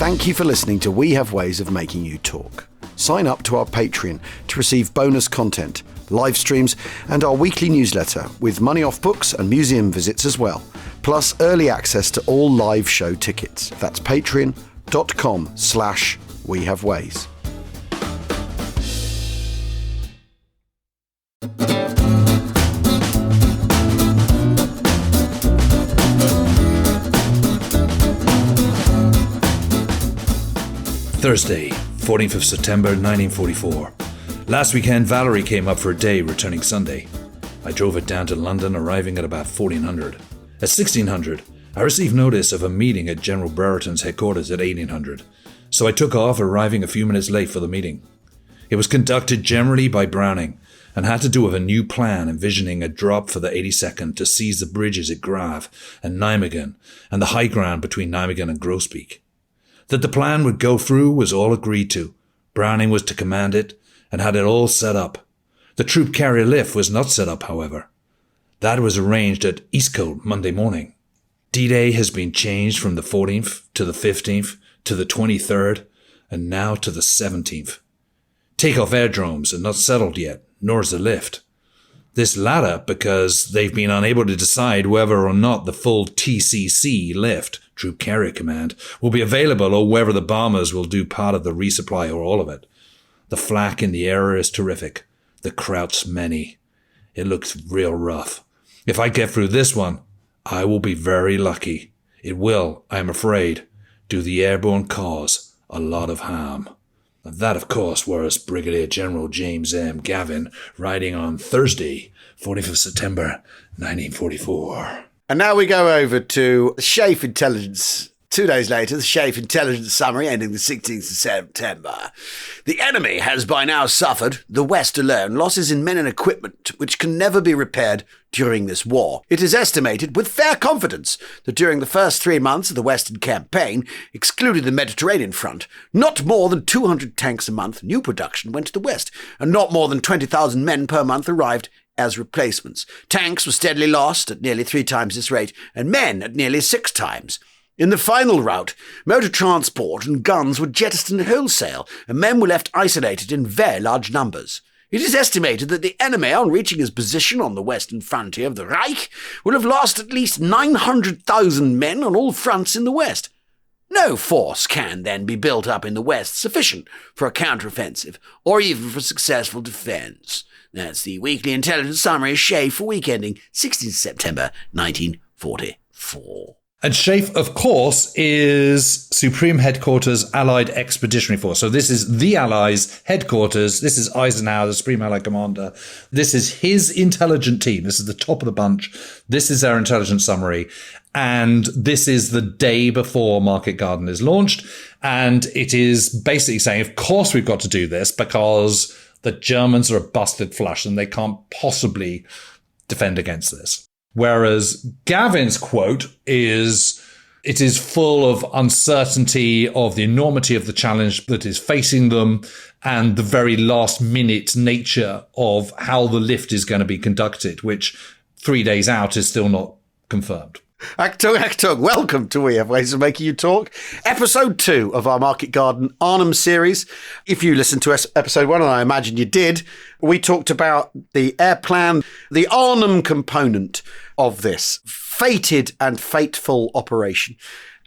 Thank you for listening to We Have Ways of Making You Talk. Sign up to our Patreon to receive bonus content, live streams, and our weekly newsletter with money off books and museum visits as well, plus early access to all live show tickets. That's patreon.com/wehaveways. Thursday, 14th of September 1944. Last weekend, Valerie came up for a day, returning Sunday. I drove it down to London, arriving at about 1400. At 1600, I received notice of a meeting at General Brereton's headquarters at 1800, so I took off, arriving a few minutes late for the meeting. It was conducted generally by Browning, and had to do with a new plan envisioning a drop for the 82nd to seize the bridges at Grave and Nijmegen, and the high ground between Nijmegen and Grosbeek. That the plan would go through was all agreed to. Browning was to command it and had it all set up. The troop carrier lift was not set up, however. That was arranged at Eastcote Monday morning. D-Day has been changed from the 14th to the 15th to the 23rd and now to the 17th. Takeoff airdromes are not settled yet, nor is the lift. This latter because they've been unable to decide whether or not the full TCC lift, Troop Carrier Command, will be available or whether the bombers will do part of the resupply or all of it. The flak in the area is terrific. The kraut's many. It looks real rough. If I get through this one, I will be very lucky. It will, I am afraid, do the airborne cause a lot of harm. And that, of course, was Brigadier General James M. Gavin writing on Thursday, 14th of September, 1944. And now we go over to the SHAEF intelligence. 2 days later, the SHAEF intelligence summary ending the 16th of September. The enemy has by now suffered, the West alone, losses in men and equipment which can never be repaired during this war. It is estimated with fair confidence that during the first 3 months of the Western campaign, excluding the Mediterranean front, not more than 200 tanks a month, new production, went to the West, and not more than 20,000 men per month arrived as replacements. Tanks were steadily lost at nearly 3 times this rate, and men at nearly 6 times. In the final rout, motor transport and guns were jettisoned wholesale, and men were left isolated in very large numbers. It is estimated that the enemy, on reaching his position on the western frontier of the Reich, will have lost at least 900,000 men on all fronts in the West. No force can then be built up in the West sufficient for a counteroffensive, or even for successful defence. That's the weekly intelligence summary of SHAEF for week ending 16th September 1944. And SHAEF, of course, is Supreme Headquarters Allied Expeditionary Force. So this is the Allies' headquarters. This is Eisenhower, the Supreme Allied Commander. This is his intelligence team. This is the top of the bunch. This is their intelligence summary. And this is the day before Market Garden is launched. And it is basically saying, of course, we've got to do this because the Germans are a busted flush and they can't possibly defend against this. Whereas Gavin's quote is, it is full of uncertainty of the enormity of the challenge that is facing them and the very last minute nature of how the lift is going to be conducted, which 3 days out is still not confirmed. Achtung, welcome to We Have Ways of Making You Talk, episode 2 of our Market Garden Arnhem series. If you listened to episode 1, and I imagine you did, we talked about the air plan, the Arnhem component of this fated and fateful operation.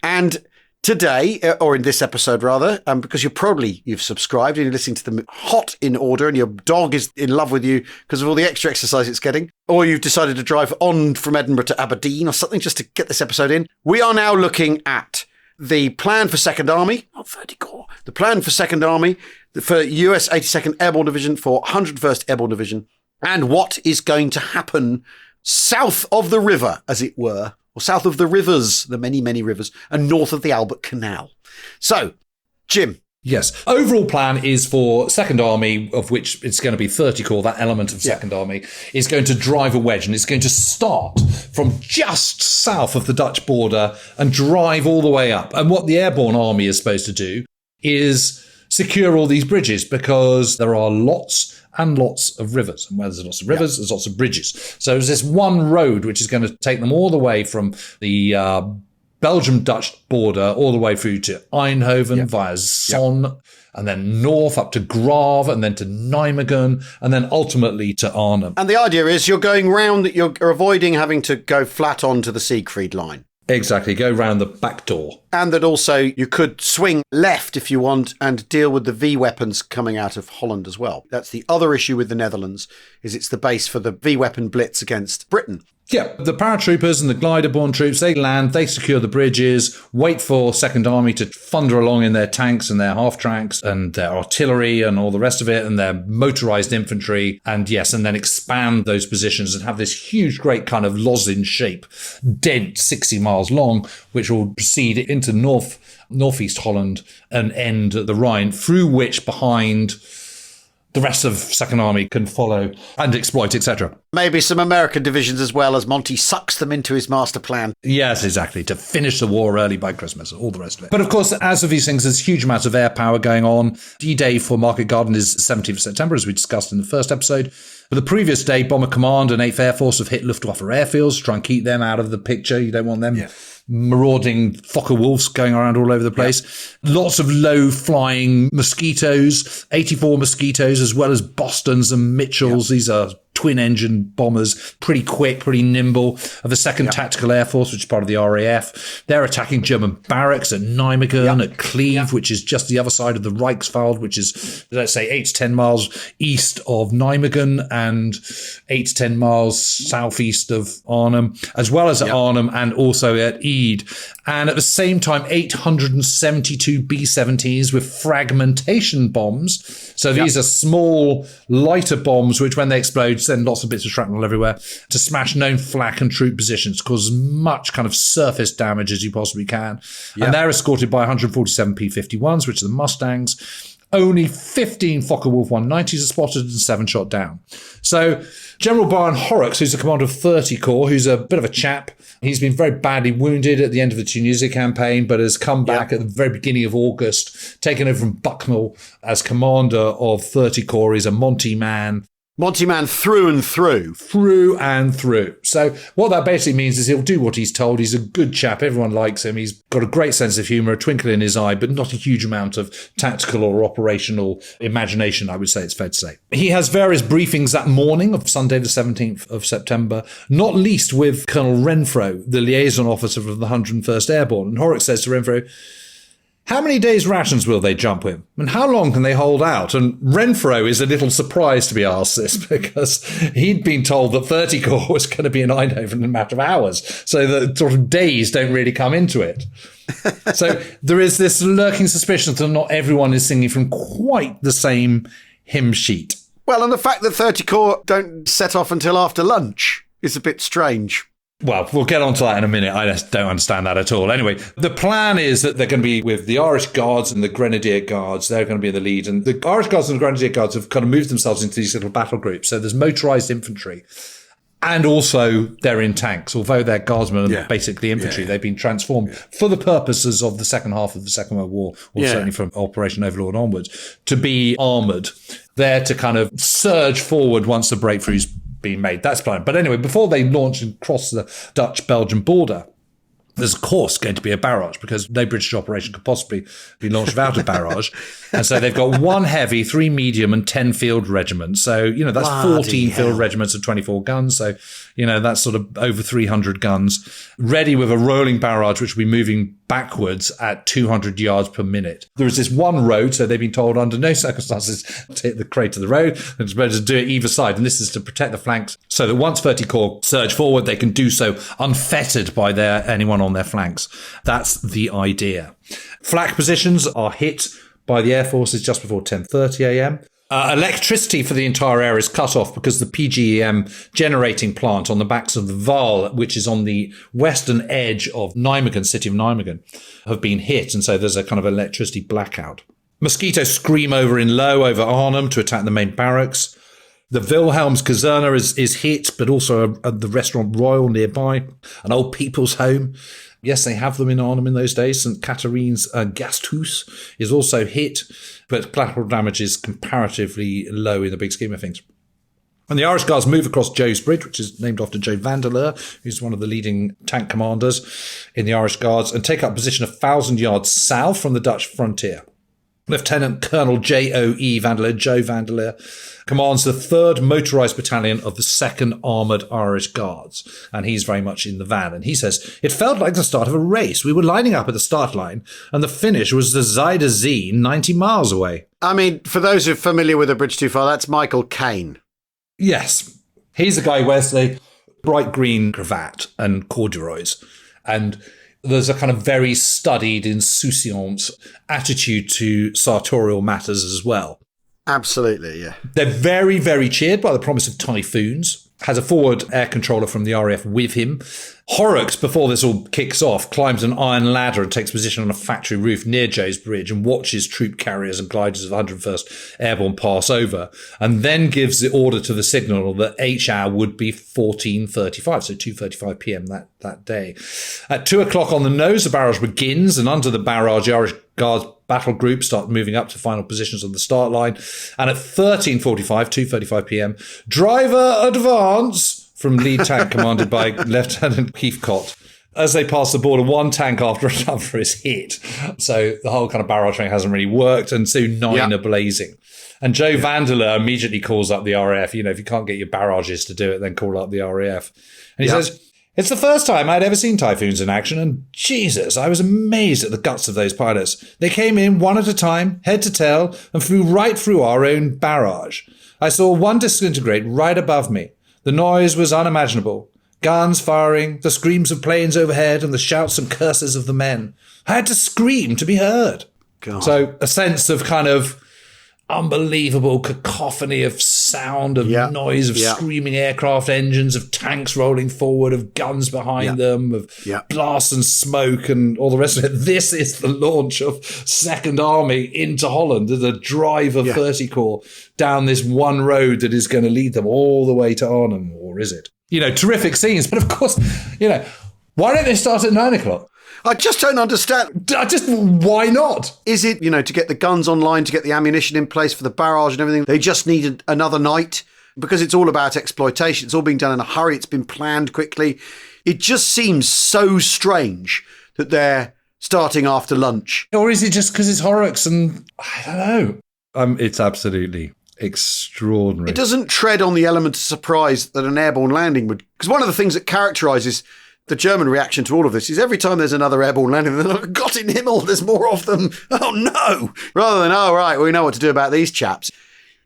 And today, or in this episode rather, because you've subscribed and you're listening to them hot in order and your dog is in love with you because of all the extra exercise it's getting, or you've decided to drive on from Edinburgh to Aberdeen or something just to get this episode in, we are now looking at the plan for 2nd Army, not 30 Corps, the plan for 2nd Army, for US 82nd Airborne Division, for 101st Airborne Division, and what is going to happen south of the river, as it were, or south of the rivers, the many, many rivers, and north of the Albert Canal. So, Jim. Yes. Overall plan is for 2nd Army, of which it's going to be 30 Corps, that element of 2nd Army, is going to drive a wedge, and it's going to start from just south of the Dutch border and drive all the way up. And what the Airborne Army is supposed to do is secure all these bridges, because there are lots and lots of rivers. And where there's lots of rivers, there's lots of bridges. So there's this one road which is going to take them all the way from the Belgium-Dutch border all the way through to Eindhoven via Zonn, and then north up to Grave, and then to Nijmegen, and then ultimately to Arnhem. And the idea is you're going round, you're avoiding having to go flat onto the Siegfried line. Exactly, go round the back door. And that also you could swing left if you want and deal with the V weapons coming out of Holland as well. That's the other issue with the Netherlands, is it's the base for the V weapon blitz against Britain. Yeah, the paratroopers and the glider-borne troops, they land, they secure the bridges, wait for Second Army to thunder along in their tanks and their half-tracks and their artillery and all the rest of it and their motorised infantry, and then expand those positions and have this huge, great kind of lozenge shape, dent 60 miles long, which will proceed into northeast Holland and end at the Rhine, through which behind the rest of Second Army can follow and exploit, etc. Maybe some American divisions as well, as Monty sucks them into his master plan. Yes, exactly, to finish the war early by Christmas, all the rest of it. But of course, as of these things, there's huge amounts of air power going on. D-Day for Market Garden is 17th of September, as we discussed in the first episode. But the previous day, Bomber Command and 8th Air Force have hit Luftwaffe airfields to try and keep them out of the picture. You don't want them marauding Fokker Wolves going around all over the place. Lots of low-flying Mosquitoes, 84 Mosquitoes, as well as Bostons and Mitchells. These are twin-engine bombers, pretty quick, pretty nimble, of the 2nd Tactical Air Force, which is part of the RAF. They're attacking German barracks at Nijmegen, at Cleve, which is just the other side of the Reichswald, which is, let's say, 8 to 10 miles east of Nijmegen and 8 to 10 miles southeast of Arnhem, as well as at Arnhem and also at Ede. And at the same time, 872 B-17s with fragmentation bombs. So these are small, lighter bombs, which when they explode, send lots of bits of shrapnel everywhere to smash known flak and troop positions, cause as much kind of surface damage as you possibly can. And they're escorted by 147 P-51s, which are the Mustangs. Only 15 Fokker Wolf 190s are spotted and 7 shot down. So General Brian Horrocks, who's the commander of 30 Corps, who's a bit of a chap. He's been very badly wounded at the end of the Tunisia campaign, but has come back at the very beginning of August, taken over from Bucknell as commander of 30 Corps. He's a Monty man. Monty man through and through. Through and through. So what that basically means is he'll do what he's told. He's a good chap. Everyone likes him. He's got a great sense of humour, a twinkle in his eye, but not a huge amount of tactical or operational imagination, I would say it's fair to say. He has various briefings that morning of Sunday the 17th of September, not least with Colonel Renfro, the liaison officer of the 101st Airborne. And Horrocks says to Renfro, how many days' rations will they jump with? And how long can they hold out? And Renfro is a little surprised to be asked this because he'd been told that 30 Corps was going to be in Eindhoven in a matter of hours. So the sort of days don't really come into it. So there is this lurking suspicion that not everyone is singing from quite the same hymn sheet. Well, and the fact that 30 Corps don't set off until after lunch is a bit strange. Well, we'll get onto that in a minute. I just don't understand that at all. Anyway, the plan is that they're going to be with the Irish Guards and the Grenadier Guards. They're going to be in the lead. And the Irish Guards and the Grenadier Guards have kind of moved themselves into these little battle groups. So there's motorised infantry. And also they're in tanks. Although they're guardsmen and basically infantry, they've been transformed for the purposes of the second half of the Second World War, or certainly from Operation Overlord onwards, to be armoured. There to kind of surge forward once the breakthrough's been made. That's planned. But anyway, before they launch and cross the Dutch-Belgian border, there's of course going to be a barrage because no British operation could possibly be launched without a barrage. And so they've got 1 heavy, 3 medium and 10 field regiments. So, that's 14 field regiments of 24 guns. So, that's sort of over 300 guns ready with a rolling barrage, which will be moving backwards at 200 yards per minute. There is this one road, so they've been told under no circumstances to hit the crater of the road, and it's better to do it either side. And this is to protect the flanks so that once 30 Corps surge forward, they can do so unfettered by anyone on their flanks. That's the idea. Flak positions are hit by the Air Forces just before 10:30 a.m. Electricity for the entire area is cut off because the PGEM generating plant on the backs of the Waal, which is on the western edge of Nijmegen, city of Nijmegen, have been hit. And so there's a kind of electricity blackout. Mosquitoes scream over in low over Arnhem to attack the main barracks. The Wilhelm's Kaserne is hit, but also the Restaurant Royal nearby, an old people's home. Yes, they have them in Arnhem in those days. St. Catherine's Gasthuis is also hit, but collateral damage is comparatively low in the big scheme of things. And the Irish Guards move across Joe's Bridge, which is named after Joe Vandeleur, who's one of the leading tank commanders in the Irish Guards, and take up position 1,000 yards south from the Dutch frontier. Lieutenant Colonel J.O.E. Vandeleur, Joe Vandeleur, commands the 3rd Motorised Battalion of the 2nd Armoured Irish Guards, and he's very much in the van. And he says, "It felt like the start of a race. We were lining up at the start line, and the finish was the Zuider Zee 90 miles away." I mean, for those who are familiar with A Bridge Too Far, that's Michael Caine. Yes. He's the guy who wears the bright green cravat and corduroys. And there's a kind of very studied, insouciant attitude to sartorial matters as well. Absolutely, yeah. They're very, very cheered by the promise of typhoons. Has a forward air controller from the RAF with him. Horrocks, before this all kicks off, climbs an iron ladder and takes position on a factory roof near Joe's Bridge and watches troop carriers and gliders of 101st Airborne pass over, and then gives the order to the signal that H hour would be 14:35, so 2:35 p.m. that day. At 2 o'clock on the nose, the barrage begins, and under the barrage, the Irish Guards battle group start moving up to final positions on the start line. And at 13:45, 2:35 p.m, driver advance from lead tank commanded by Lieutenant Heathcott. As they pass the border, one tank after another is hit. So the whole kind of barrage thing hasn't really worked, and soon 9 are blazing. And Joe Vandeleur immediately calls up the RAF. You know, if you can't get your barrages to do it, then call up the RAF. And he says, "It's the first time I'd ever seen typhoons in action, and Jesus, I was amazed at the guts of those pilots. They came in one at a time, head to tail, and flew right through our own barrage. I saw one disintegrate right above me. The noise was unimaginable. Guns firing, the screams of planes overhead, and the shouts and curses of the men. I had to scream to be heard." God. So a sense of kind of unbelievable cacophony of sound, of noise, of screaming aircraft engines, of tanks rolling forward, of guns behind them, of blasts and smoke and all the rest of it. This is the launch of Second Army into Holland, the drive of 30 Corps down this one road that is going to lead them all the way to Arnhem, or is it? You know, terrific scenes. But of course, you know, why don't they start at 9 o'clock? I just don't understand. Why not? Is it, you know, to get the guns online, to get the ammunition in place for the barrage and everything, they just needed another night? Because it's all about exploitation. It's all being done in a hurry. It's been planned quickly. It just seems so strange that they're starting after lunch. Or is it just because it's Horrocks and I don't know. It's absolutely extraordinary. It doesn't tread on the element of surprise that an airborne landing would. Because one of the things that characterises the German reaction to all of this is every time there's another airborne landing, they're like, "Gott in Himmel, there's more of them. Oh no!" Rather than, "Oh right, we know what to do about these chaps."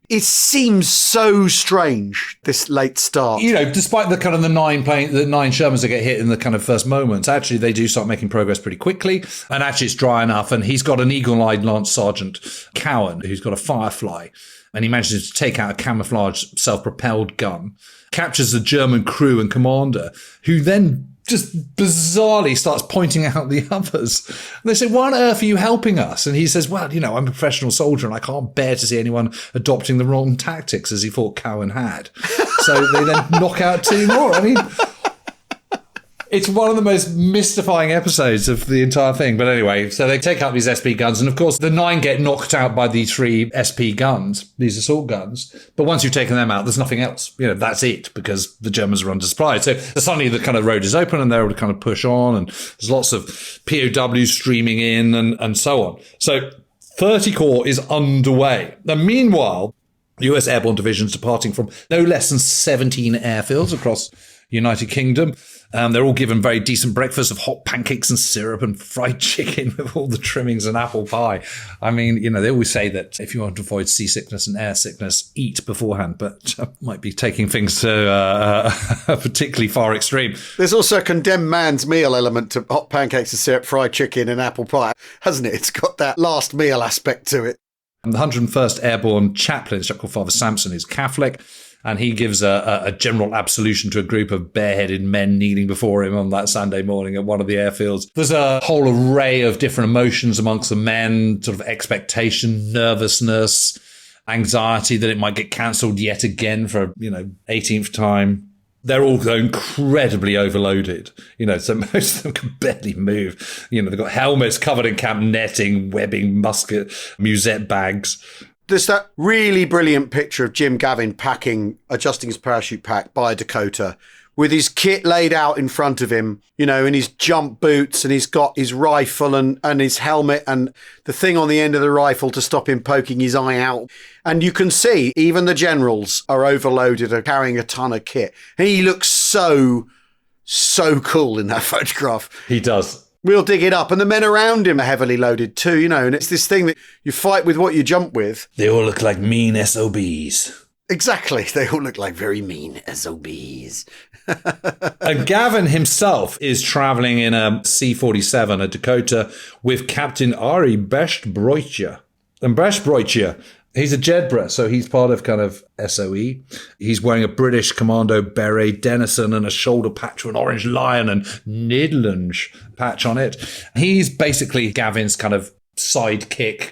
It seems so strange, this late start. You know, despite the kind of the nine Shermans that get hit in the kind of first moments, actually they do start making progress pretty quickly. And actually it's dry enough. And he's got an eagle-eyed Lance Sergeant Cowan, who's got a Firefly. And he manages to take out a camouflage self-propelled gun, captures the German crew and commander, who then just bizarrely starts pointing out the others. And they say, "Why on earth are you helping us?" And he says, "Well, you know, I'm a professional soldier and I can't bear to see anyone adopting the wrong tactics," as he thought Cowan had. So they then knock out 2 more. I mean, it's one of the most mystifying episodes of the entire thing. But anyway, so they take out these SP guns. And of course, the 9 get knocked out by the 3 SP guns, these assault guns. But once you've taken them out, there's nothing else. You know, that's it, because the Germans are undersupplied. So suddenly the kind of road is open and they're able to kind of push on. And there's lots of POWs streaming in and so on. So 30 Corps is underway. And meanwhile, US Airborne Divisions departing from no less than 17 airfields across United Kingdom. They're all given very decent breakfast of hot pancakes and syrup and fried chicken with all the trimmings and apple pie. I mean, you know, they always say that if you want to avoid seasickness and air sickness, eat beforehand, but might be taking things to a particularly far extreme. There's also a condemned man's meal element to hot pancakes and syrup, fried chicken and apple pie, hasn't it? It's got that last meal aspect to it. And the 101st Airborne chaplain, a chap called Father Sampson, is Catholic. And he gives a general absolution to a group of bareheaded men kneeling before him on that Sunday morning at one of the airfields. There's a whole array of different emotions amongst the men, sort of expectation, nervousness, anxiety that it might get cancelled yet again for, 18th time. They're all incredibly overloaded, so most of them can barely move. They've got helmets covered in camp netting, webbing, musket, musette bags. There's that really brilliant picture of Jim Gavin adjusting his parachute pack by a Dakota with his kit laid out in front of him, in his jump boots, and he's got his rifle and his helmet and the thing on the end of the rifle to stop him poking his eye out. And you can see even the generals are overloaded, are carrying a ton of kit. And he looks so cool in that photograph. He does. We'll dig it up. And the men around him are heavily loaded too, and it's this thing that you fight with what you jump with. They all look like mean SOBs. Exactly. They all look like very mean SOBs. And Gavin himself is travelling in a C-47, a Dakota, with Captain Ari Bestbreutje. And Bestbreutje, he's a Jedburgh, so he's part of kind of SOE. He's wearing a British Commando beret, Denison, and a shoulder patch with an orange lion and Nederlands patch on it. He's basically Gavin's kind of sidekick,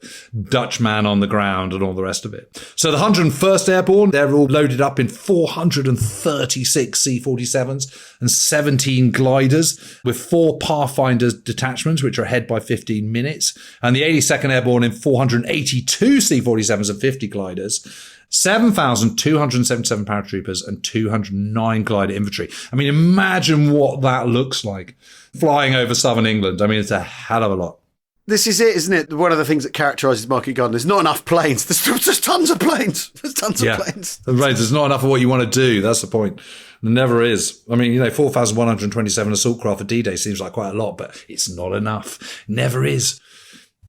Dutchman on the ground and all the rest of it. So the 101st Airborne, they're all loaded up in 436 C-47s and 17 gliders with 4 Pathfinder detachments, which are ahead by 15 minutes. And the 82nd Airborne in 482 C-47s and 50 gliders. 7,277 paratroopers and 209 glider infantry. I mean, imagine what that looks like flying over southern England. I mean, it's a hell of a lot. This is it, isn't it? One of the things that characterises Market Garden. There's not enough planes. There's tons of planes. There's tons of planes. There's not enough of what you want to do. That's the point. There never is. I mean, 4,127 assault craft for D-Day seems like quite a lot, but it's not enough. Never is.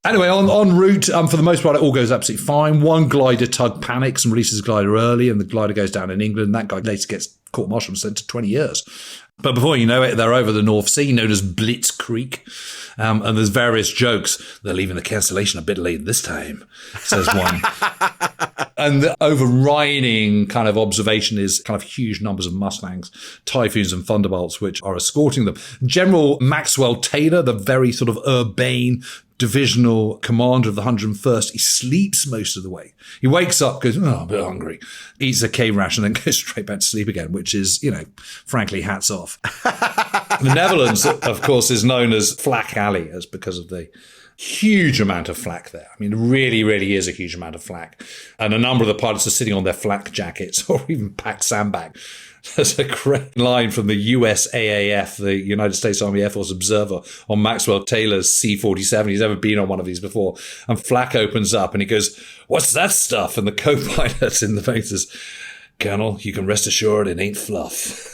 Anyway, en route, for the most part, it all goes absolutely fine. One glider tug panics and releases the glider early, and the glider goes down in England. That guy later gets court-martialed and sent to 20 years. But before you know it, they're over the North Sea, known as Blitz Creek. And there's various jokes. They're leaving the cancellation a bit late this time, says one. And the overriding kind of observation is kind of huge numbers of Mustangs, Typhoons and Thunderbolts, which are escorting them. General Maxwell Taylor, the very sort of urbane divisional commander of the 101st, he sleeps most of the way. He wakes up, goes, I'm a bit hungry, eats a K ration, and then goes straight back to sleep again, which is, frankly, hats off. The Netherlands, of course, is known as Flak Alley, as because of the huge amount of flak there. I mean, it really, really is a huge amount of flak. And a number of the pilots are sitting on their flak jackets or even packed sandbag. There's a great line from the USAAF, the United States Army Air Force Observer, on Maxwell Taylor's C-47. He's never been on one of these before. And flak opens up and he goes, "What's that stuff?" And the co-pilot in the face says, "Colonel, you can rest assured it ain't fluff."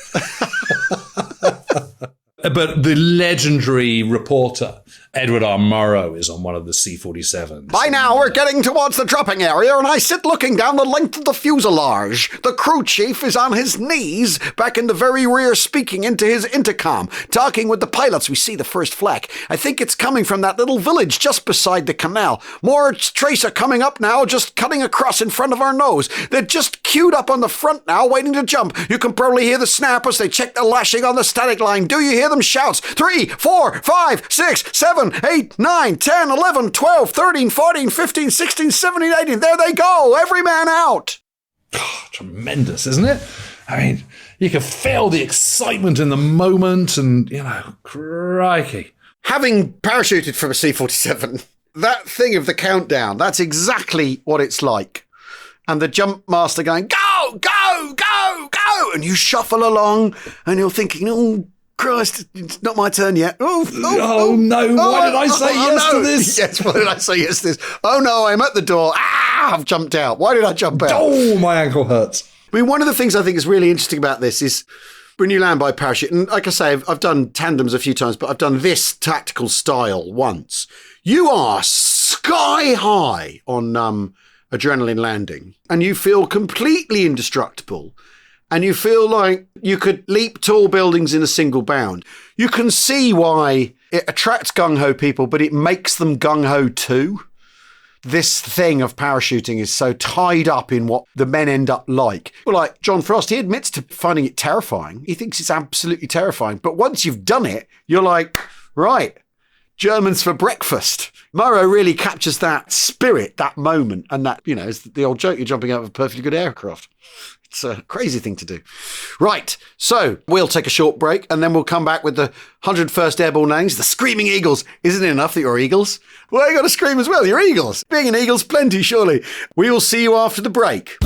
But the legendary reporter, Edward R. Murrow, is on one of the C-47s. By now, we're getting towards the dropping area, and I sit looking down the length of the fuselage. The crew chief is on his knees, back in the very rear, speaking into his intercom, talking with the pilots. We see the first flak. I think it's coming from that little village just beside the canal. More trace are coming up now, just cutting across in front of our nose. They're just queued up on the front now, waiting to jump. You can probably hear the snappers. They check the lashing on the static line. Do you hear them shouts? 3, 4, 5, 6, 7, 8, 9, 10, 11, 12, 13, 14, 15, 16, 17, 18. There they go. Every man out. Oh, tremendous, isn't it? I mean, you can feel the excitement in the moment and, crikey. Having parachuted from a C-47, that thing of the countdown, that's exactly what it's like. And the jump master going, go, go, go, go. And you shuffle along and you're thinking, oh, Christ, it's not my turn yet. No, why did I say yes to this? Yes, why did I say yes to this? Oh no, I'm at the door. I've jumped out. Why did I jump out? Oh, my ankle hurts. I mean, one of the things I think is really interesting about this is when you land by parachute, and like I say, I've done tandems a few times, but I've done this tactical style once. You are sky high on adrenaline landing, and you feel completely indestructible. And you feel like you could leap tall buildings in a single bound. You can see why it attracts gung-ho people, but it makes them gung-ho too. This thing of parachuting is so tied up in what the men end up like. Well, like John Frost, he admits to finding it terrifying. He thinks it's absolutely terrifying. But once you've done it, you're like, right, Germans for breakfast. Murrow really captures that spirit, that moment, and that, it's the old joke, you're jumping out of a perfectly good aircraft. It's a crazy thing to do. Right, so we'll take a short break and then we'll come back with the 101st Airborne landings, the Screaming Eagles. Isn't it enough that you're Eagles? Well, you got to scream as well. You're Eagles. Being an Eagle's plenty, surely. We will see you after the break.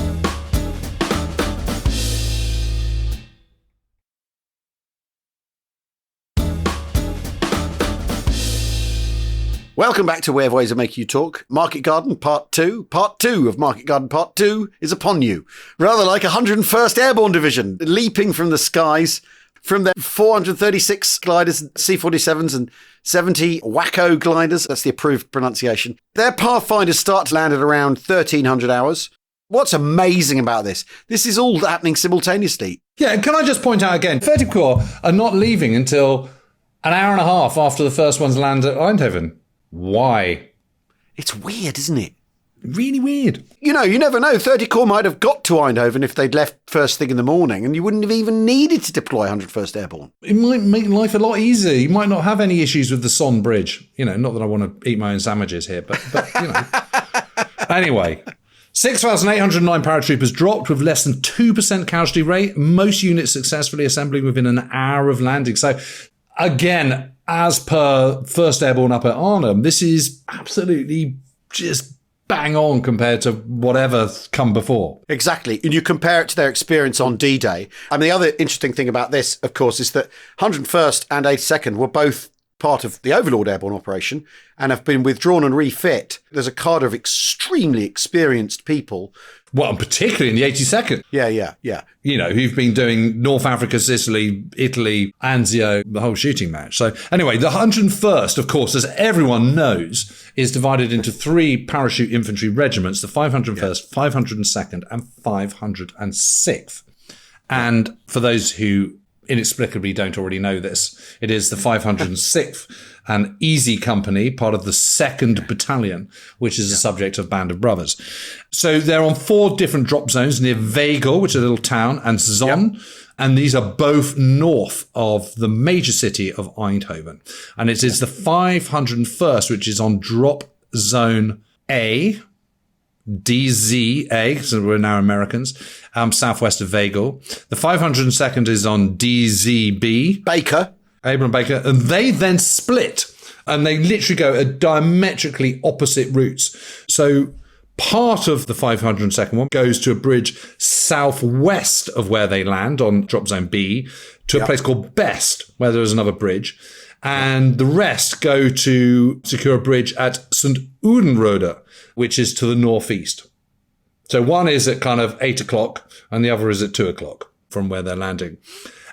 Welcome back to Weird Ways of Making You Talk. Market Garden Part 2. Part 2 of Market Garden Part 2 is upon you. Rather like 101st Airborne Division, leaping from the skies from their 436 gliders, C-47s and 70 Wacko gliders. That's the approved pronunciation. Their Pathfinders start to land at around 1300 hours. What's amazing about this is all happening simultaneously. Yeah, and can I just point out again, 30 Corps are not leaving until an hour and a half after the first ones land at Eindhoven. Why? It's weird, isn't it? Really weird. You know, you never know. 30 Corps might have got to Eindhoven if they'd left first thing in the morning, and you wouldn't have even needed to deploy 101st Airborne. It might make life a lot easier. You might not have any issues with the Son Bridge. You know, not that I want to eat my own sandwiches here, but you know. Anyway, 6,809 paratroopers dropped with less than 2% casualty rate. Most units successfully assembling within an hour of landing. So, again, as per 1st Airborne up at Arnhem, this is absolutely just bang on compared to whatever come before. Exactly. And you compare it to their experience on D-Day. I mean, the other interesting thing about this, of course, is that 101st and 82nd were both part of the Overlord Airborne operation and have been withdrawn and refit. There's a cadre of extremely experienced people. Well, and particularly in the 82nd. Yeah. You know, who've been doing North Africa, Sicily, Italy, Anzio, the whole shooting match. So anyway, the 101st, of course, as everyone knows, is divided into 3 parachute infantry regiments, the 501st, 502nd and 506th. And for those who inexplicably don't already know this, it is the 506th, an Easy Company, part of the 2nd Battalion, which is a subject of Band of Brothers. So they're on 4 different drop zones near Weigel, which is a little town, and Zon. Yep. And these are both north of the major city of Eindhoven. And it is the 501st, which is on drop zone A, DZA, so we're now Americans, southwest of Weigel. The 502nd is on DZB. Abraham Baker. And they then split. And they literally go at diametrically opposite routes. So part of the 502nd one goes to a bridge southwest of where they land on drop zone B to a place called Best, where there is another bridge. And the rest go to secure a bridge at St. Udenrode, which is to the northeast. So one is at kind of 8 o'clock and the other is at 2 o'clock from where they're landing.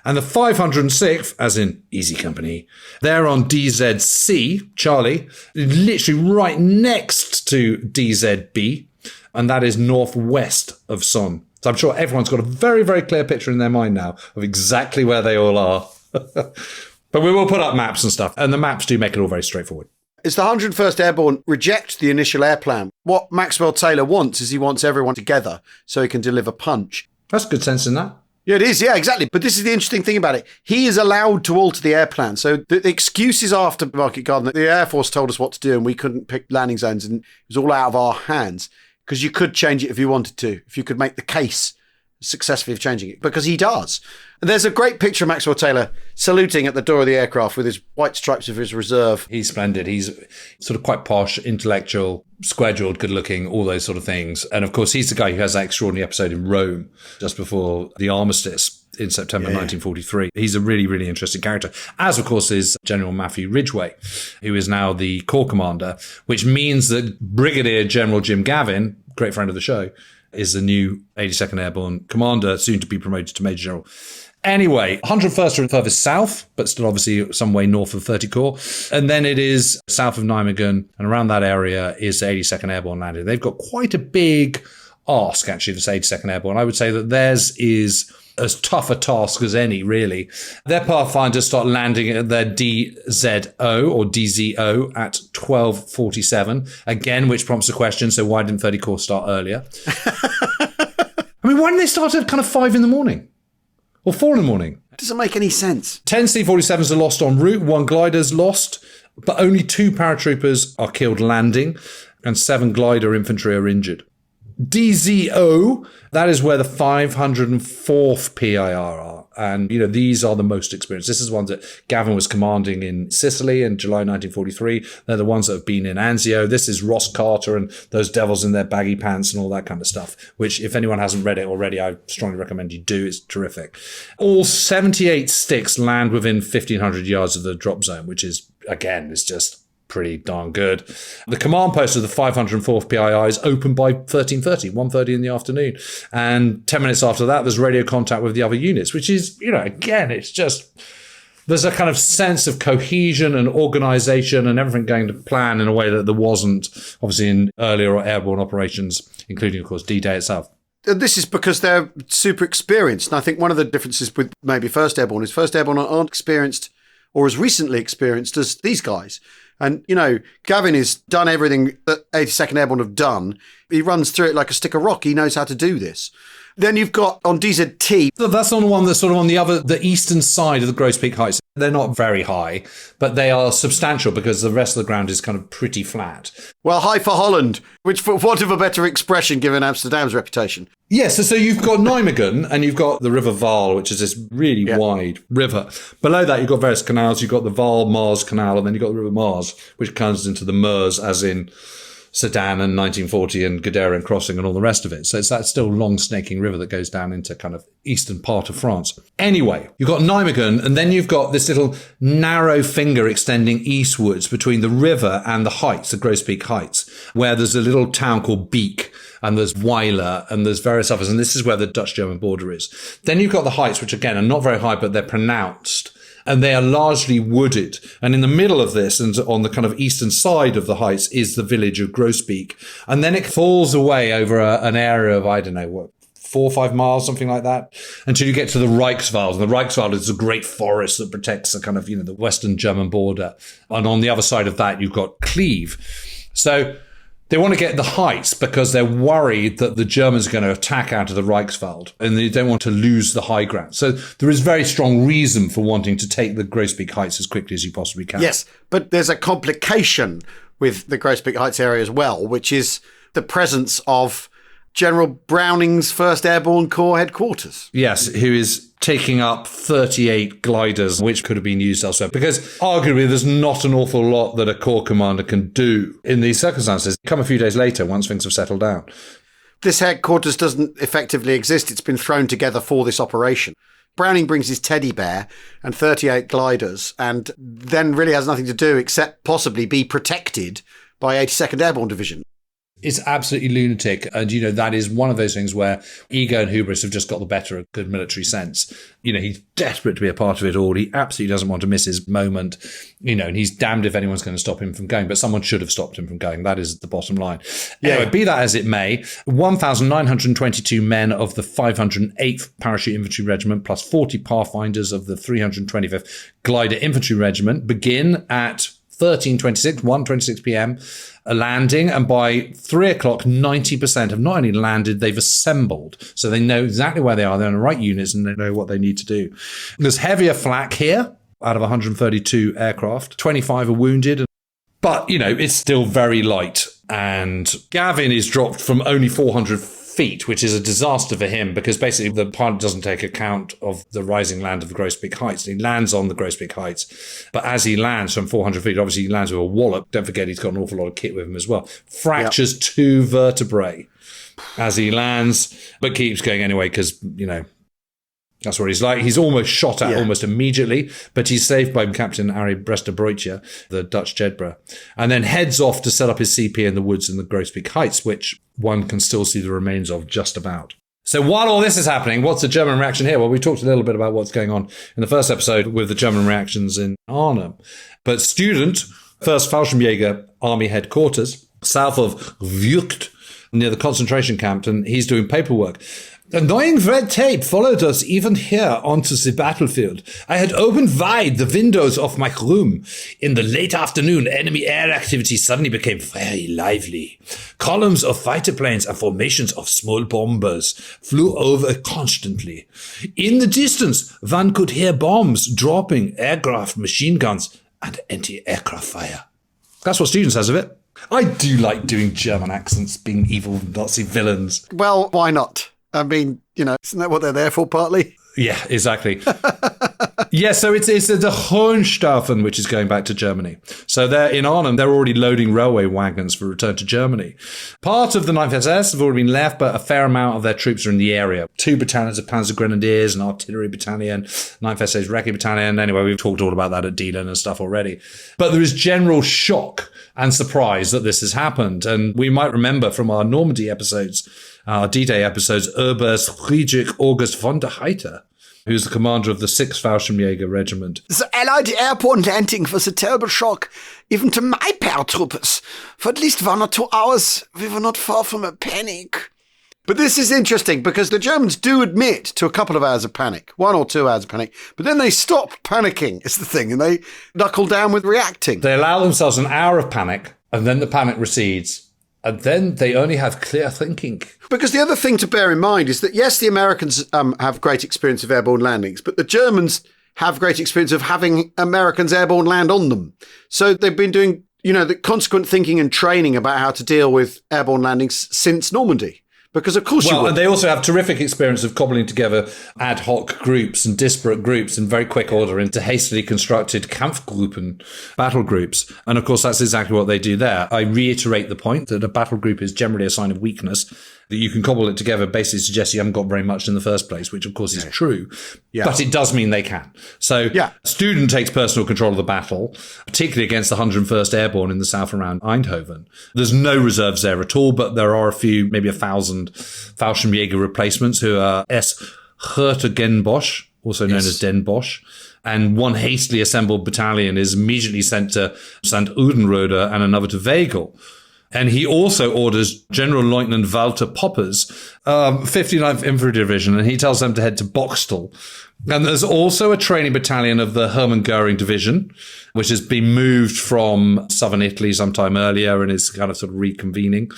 And the 506th, as in Easy Company, they're on DZC, Charlie, literally right next to DZB, and that is northwest of Son. So I'm sure everyone's got a very, very clear picture in their mind now of exactly where they all are. But we will put up maps and stuff, and the maps do make it all very straightforward. As the 101st Airborne reject the initial air plan, what Maxwell Taylor wants is he wants everyone together so he can deliver punch. That's good sense in that. Yeah, it is. Yeah, exactly. But this is the interesting thing about it. He is allowed to alter the air plan. So the excuses after Market Garden that the Air Force told us what to do and we couldn't pick landing zones and it was all out of our hands because you could change it if you wanted to, if you could make the case successfully of changing it, because he does. And there's a great picture of Maxwell Taylor saluting at the door of the aircraft with his white stripes of his reserve. He's splendid. He's sort of quite posh, intellectual, square-jawed, good-looking, all those sort of things. And of course, he's the guy who has that extraordinary episode in Rome just before the armistice in September 1943. He's a really, really interesting character, as of course is General Matthew Ridgway, who is now the Corps commander, which means that Brigadier General Jim Gavin, great friend of the show, is the new 82nd Airborne commander, soon to be promoted to Major General. Anyway, 101st are further south, but still obviously some way north of 30 Corps. And then it is south of Nijmegen, and around that area is the 82nd Airborne landing. They've got quite a big ask, actually, this 82nd Airborne. I would say that theirs is as tough a task as any, really. Their Pathfinders start landing at their DZO or DZO at 12:47, again, which prompts a question, so why didn't 30 Corps start earlier? I mean, why didn't they start at kind of 5 in the morning? Or 4 in the morning? It doesn't make any sense. 10 C-47s are lost en route, 1 glider's lost, but only 2 paratroopers are killed landing, and 7 glider infantry are injured. DZO, that is where the 504th PIR are. And, these are the most experienced. This is ones that Gavin was commanding in Sicily in July 1943. They're the ones that have been in Anzio. This is Ross Carter and those devils in their baggy pants and all that kind of stuff, which if anyone hasn't read it already, I strongly recommend you do. It's terrific. All 78 sticks land within 1,500 yards of the drop zone, which is, again, is just pretty darn good. The command post of the 504th PII is open by 1:30 in the afternoon. And 10 minutes after that, there's radio contact with the other units, which is, again, it's just, there's a kind of sense of cohesion and organization and everything going to plan in a way that there wasn't, obviously, in earlier airborne operations, including, of course, D-Day itself. This is because they're super experienced. And I think one of the differences with maybe 1st Airborne is 1st Airborne aren't experienced or as recently experienced as these guys. And, Gavin has done everything that 82nd Airborne have done. He runs through it like a stick of rock. He knows how to do this. Then you've got on DZT. So that's on the one that's sort of on the eastern side of the Gross Peak Heights. They're not very high, but they are substantial because the rest of the ground is kind of pretty flat. Well, high for Holland, which for want of a better expression, given Amsterdam's reputation. Yes, so you've got Nijmegen and you've got the River Vaal, which is this really wide river. Below that, you've got various canals. You've got the Vaal-Maas Canal, and then you've got the River Maas, which comes into the Meuse, as in Sedan and 1940 and Gadarian Crossing and all the rest of it. So it's that still long snaking river that goes down into kind of eastern part of France. Anyway, you've got Nijmegen, and then you've got this little narrow finger extending eastwards between the river and the heights, the Gross Peak Heights, where there's a little town called Beek, and there's Weiler, and there's various others, and this is where the Dutch-German border is. Then you've got the heights, which again are not very high, but they're pronounced. And they are largely wooded. And in the middle of this, and on the kind of eastern side of the heights, is the village of Groesbeek. And then it falls away over an area of, 4 or 5 miles, something like that, until you get to the Reichswald. And the Reichswald is a great forest that protects the kind of, the western German border. And on the other side of that, you've got Cleve. So they want to get the heights because they're worried that the Germans are going to attack out of the Reichswald and they don't want to lose the high ground. So there is very strong reason for wanting to take the Groesbeek Heights as quickly as you possibly can. Yes, but there's a complication with the Groesbeek Heights area as well, which is the presence of General Browning's 1st Airborne Corps headquarters. Yes, who is taking up 38 gliders, which could have been used elsewhere. Because arguably there's not an awful lot that a Corps commander can do in these circumstances. Come a few days later, once things have settled down. This headquarters doesn't effectively exist. It's been thrown together for this operation. Browning brings his teddy bear and 38 gliders and then really has nothing to do except possibly be protected by 82nd Airborne Division. It's absolutely lunatic. And, that is one of those things where ego and hubris have just got the better of good military sense. He's desperate to be a part of it all. He absolutely doesn't want to miss his moment, and he's damned if anyone's going to stop him from going. But someone should have stopped him from going. That is the bottom line. Anyway, be that as it may, 1,922 men of the 508th Parachute Infantry Regiment plus 40 Pathfinders of the 325th Glider Infantry Regiment begin at 1:26 p.m. a landing, and by 3 o'clock, 90% have not only landed, they've assembled. So they know exactly where they are. They're in the right units and they know what they need to do. There's heavier flak here out of 132 aircraft. 25 are wounded. But, it's still very light. And Gavin is dropped from only 400 feet, which is a disaster for him because basically the pilot doesn't take account of the rising land of the Groesbeek Heights. He lands on the Groesbeek Heights, but as he lands from 400 feet, obviously he lands with a wallop. Don't forget he's got an awful lot of kit with him as well. Fractures 2 vertebrae as he lands, but keeps going anyway because, that's what he's like. He's almost shot at almost immediately, but he's saved by Captain Arie Brester-Breutje, the Dutch Jedburgh, and then heads off to set up his CP in the woods in the Groesbeek Heights, which one can still see the remains of just about. So while all this is happening, what's the German reaction here? Well, we talked a little bit about what's going on in the first episode with the German reactions in Arnhem. But Student, 1st Fallschirmjäger Army Headquarters, south of Vught, near the concentration camp, and he's doing paperwork. Annoying red tape followed us even here onto the battlefield. I had opened wide the windows of my room. In the late afternoon, enemy air activity suddenly became very lively. Columns of fighter planes and formations of small bombers flew over constantly. In the distance, one could hear bombs dropping, aircraft, machine guns, and anti-aircraft fire. That's what Student says of it. I do like doing German accents, being evil Nazi villains. Well, why not? I mean, isn't that what they're there for partly? Yeah, exactly. Yeah, so it's the Hohenstaufen, which is going back to Germany. So they're in Arnhem, they're already loading railway wagons for return to Germany. Part of the 9th SS have already been left, but a fair amount of their troops are in the area. 2 battalions of Panzer Grenadiers, an artillery battalion, 9th SS's Recce battalion. Anyway, we've talked all about that at Deelen and stuff already. But there is general shock and surprise that this has happened. And we might remember from our Normandy episodes, our D-Day episodes, Oberst Friedrich August von der Heiter, who's the commander of the 6th Fallschirmjäger Regiment. The Allied airborne landing was a terrible shock, even to my paratroopers. For at least 1 or 2 hours, we were not far from a panic. But this is interesting because the Germans do admit to a couple of hours of panic, 1 or 2 hours of panic, but then they stop panicking, is the thing, and they knuckle down with reacting. They allow themselves an hour of panic, and then the panic recedes. And then they only have clear thinking. Because the other thing to bear in mind is that, yes, the Americans have great experience of airborne landings, but the Germans have great experience of having Americans airborne land on them. So they've been doing, the consequent thinking and training about how to deal with airborne landings since Normandy. Because, of course, and they also have terrific experience of cobbling together ad hoc groups and disparate groups in very quick order into hastily constructed Kampfgruppen, battle groups. And, of course, that's exactly what they do there. I reiterate the point that a battle group is generally a sign of weakness, that you can cobble it together basically suggests you haven't got very much in the first place, which, of course, is true. Yeah. But it does mean they can. So Student takes personal control of the battle, particularly against the 101st Airborne in the south around Eindhoven. There's no reserves there at all, but there are a few, maybe 1,000 Fallschirmjäger replacements who are S. Hertogenbosch, also known as Den Bosch. And one hastily assembled battalion is immediately sent to St. Udenrode and another to Wegel. And he also orders General Lieutenant Walter Poppers, 59th Infantry Division, and he tells them to head to Boxtel. And there's also a training battalion of the Hermann Goering Division, which has been moved from southern Italy sometime earlier and is kind of sort of reconvening.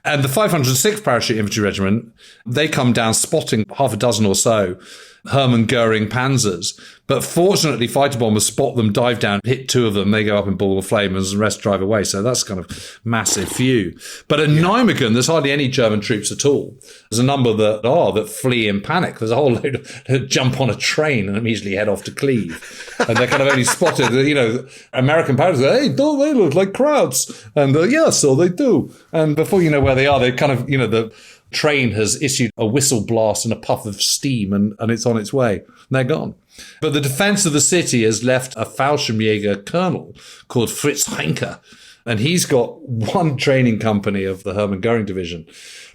And the 506th Parachute Infantry Regiment, they come down spotting half a dozen or so Hermann Goering Panzers. But fortunately, fighter bombers spot them, dive down, hit 2 of them, they go up in ball of flame, and the rest drive away. So that's kind of massive few. But at Nijmegen, there's hardly any German troops at all. There's a number that flee in panic. There's a whole load that jump on a train and immediately head off to Cleve. And they're kind of only spotted, American pilots go, hey, don't they look like crowds? And yeah, so they do. And before you know where they are, they kind of, the train has issued a whistle blast and a puff of steam and it's on its way. And they're gone. But the defense of the city has left a Fallschirmjäger colonel called Fritz Heinke. And he's got one training company of the Hermann Goering Division,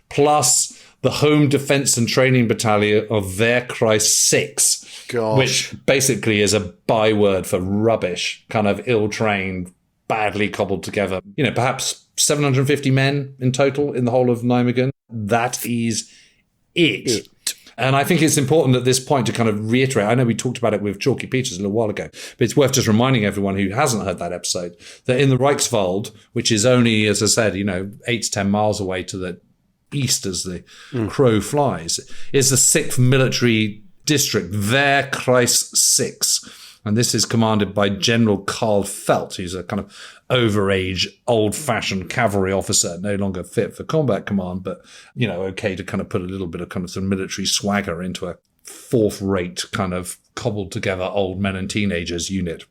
plus the Home Defense and Training Battalion of Wehrkreis 6, which basically is a byword for rubbish, kind of ill-trained, badly cobbled together. Perhaps 750 men in total in the whole of Nijmegen. That is it. And I think it's important at this point to kind of reiterate, I know we talked about it with Chalky Peters a little while ago, but it's worth just reminding everyone who hasn't heard that episode that in the Reichswald, which is only, as I said, 8 to 10 miles away to the east as the crow flies, is the 6th military district, Wehrkreis 6. And this is commanded by General Karl Felt, who's a kind of overage, old-fashioned cavalry officer, no longer fit for combat command, but, okay to kind of put a little bit of kind of some military swagger into a fourth-rate kind of cobbled-together old men and teenagers unit.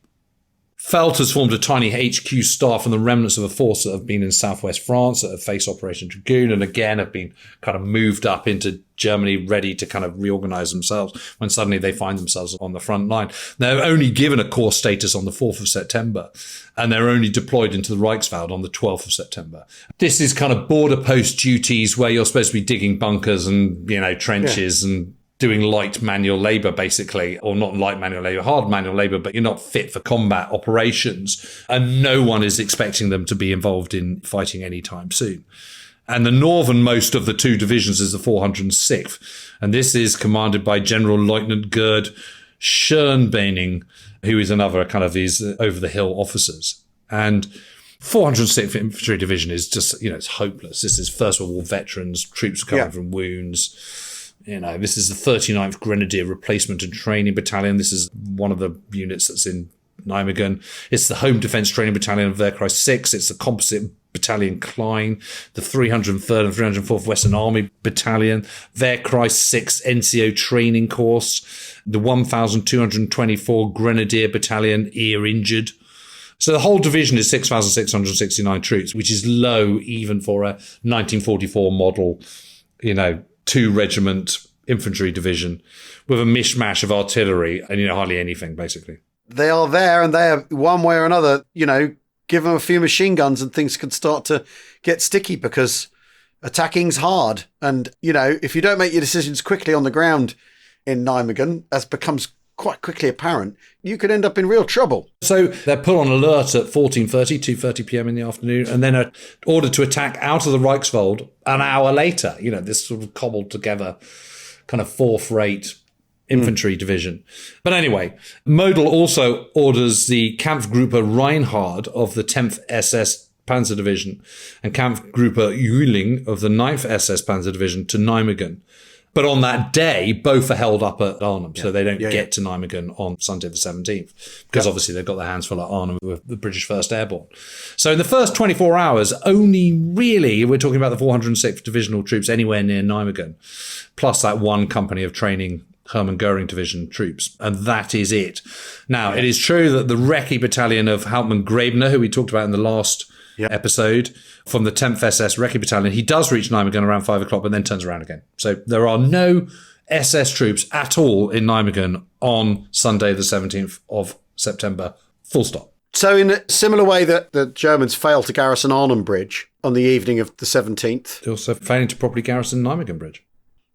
Felt has formed a tiny HQ staff from the remnants of a force that have been in southwest France that have faced Operation Dragoon and again have been kind of moved up into Germany ready to kind of reorganize themselves when suddenly they find themselves on the front line. They're only given a corps status on the 4th of September and they're only deployed into the Reichswald on the 12th of September. This is kind of border post duties where you're supposed to be digging bunkers and, trenches and doing light manual labor, basically, or not light manual labor, hard manual labor, but you're not fit for combat operations. And no one is expecting them to be involved in fighting anytime soon. And the northernmost of the 2 divisions is the 406th. And this is commanded by General Lieutenant Gerd Schönbening, who is another kind of these over-the-hill officers. And 406th Infantry Division is just, it's hopeless. This is First World War veterans, troops coming from wounds. This is the 39th Grenadier Replacement and Training Battalion. This is one of the units that's in Nijmegen. It's the Home Defense Training Battalion of Wehrkreis 6. It's the composite Battalion Klein, the 303rd and 304th Western Army Battalion, Wehrkreis 6 NCO training course, the 1,224 Grenadier Battalion, ear injured. So the whole division is 6,669 troops, which is low even for a 1944 model, 2-regiment infantry division with a mishmash of artillery and, hardly anything, basically. They are there, and they are, one way or another, give them a few machine guns and things could start to get sticky because attacking's hard. And, if you don't make your decisions quickly on the ground in Nijmegen, as becomes quite quickly apparent, you could end up in real trouble. So they're put on alert at 2:30 p.m. in the afternoon, and then are ordered to attack out of the Reichswald an hour later. This sort of cobbled together kind of fourth-rate infantry division. But anyway, Model also orders the Kampfgruppe Reinhard of the 10th SS Panzer Division and Kampfgruppe Jülich of the 9th SS Panzer Division to Nijmegen. But on that day, both are held up at Arnhem, so they don't get to Nijmegen on Sunday the 17th, because obviously they've got their hands full at Arnhem with the British 1st Airborne. So in the first 24 hours, only really, we're talking about the 406th Divisional troops anywhere near Nijmegen, plus that one company of training Hermann Goering Division troops, and that is it. Now, it is true that the Recce Battalion of Hauptmann Grebner, who we talked about in the last episode, from the 10th SS Recce Battalion, he does reach Nijmegen around 5 o'clock, but then turns around again. So there are no SS troops at all in Nijmegen on Sunday the 17th of September, full stop. So in a similar way that the Germans failed to garrison Arnhem Bridge on the evening of the 17th. They're also failing to properly garrison Nijmegen Bridge.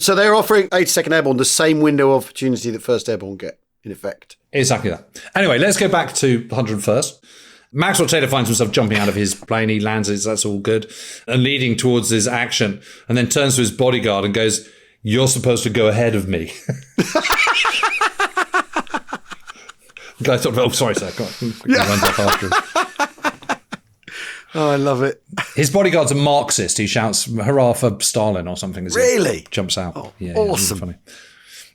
So they're offering 82nd Airborne the same window of opportunity that 1st Airborne get, in effect. Exactly that. Anyway, let's go back to the 101st. Maxwell Taylor finds himself jumping out of his plane. He lands it, that's all good, and leading towards his action, and then turns to his bodyguard and goes, "You're supposed to go ahead of me." The guy thought, "Oh, sorry, sir." Runs off after him. Oh, I love it. His bodyguard's a Marxist. He shouts, "Hurrah for Stalin," or something. As really? He jumps out. Oh, yeah, awesome. Really funny.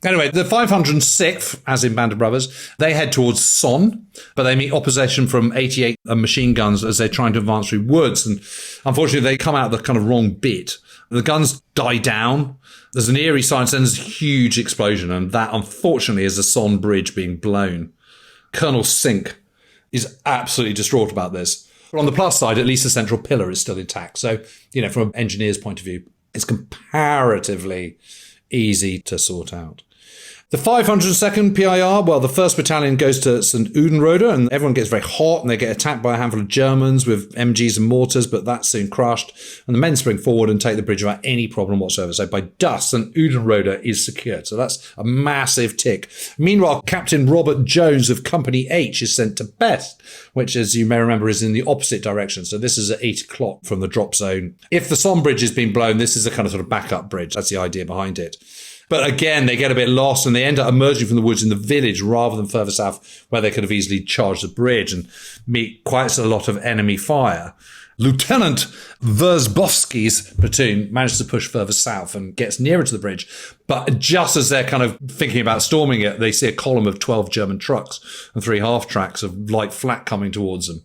Anyway, the 506th, as in Band of Brothers, they head towards Sonne, but they meet opposition from 88 machine guns as they're trying to advance through woods. And unfortunately, they come out the kind of wrong bit. The guns die down. There's an eerie silence, and there's a huge explosion. And that, unfortunately, is the Sonne Bridge being blown. Colonel Sink is absolutely distraught about this. But on the plus side, at least the central pillar is still intact. So, from an engineer's point of view, it's comparatively easy to sort out. The 502nd PIR, well, the 1st Battalion goes to St. Udenrode, and everyone gets very hot, and they get attacked by a handful of Germans with MGs and mortars, but that's soon crushed. And the men spring forward and take the bridge without any problem whatsoever. So by dusk, St. Udenrode is secured. So that's a massive tick. Meanwhile, Captain Robert Jones of Company H is sent to Best, which, as you may remember, is in the opposite direction. So this is at 8 o'clock from the drop zone. If the Somme Bridge has been blown, this is a kind of sort of backup bridge. That's the idea behind it. But again, they get a bit lost and they end up emerging from the woods in the village rather than further south where they could have easily charged the bridge and meet quite a lot of enemy fire. Lieutenant Verzbowski's platoon manages to push further south and gets nearer to the bridge. But just as they're kind of thinking about storming it, they see a column of 12 German trucks and 3 half-tracks of light flak coming towards them.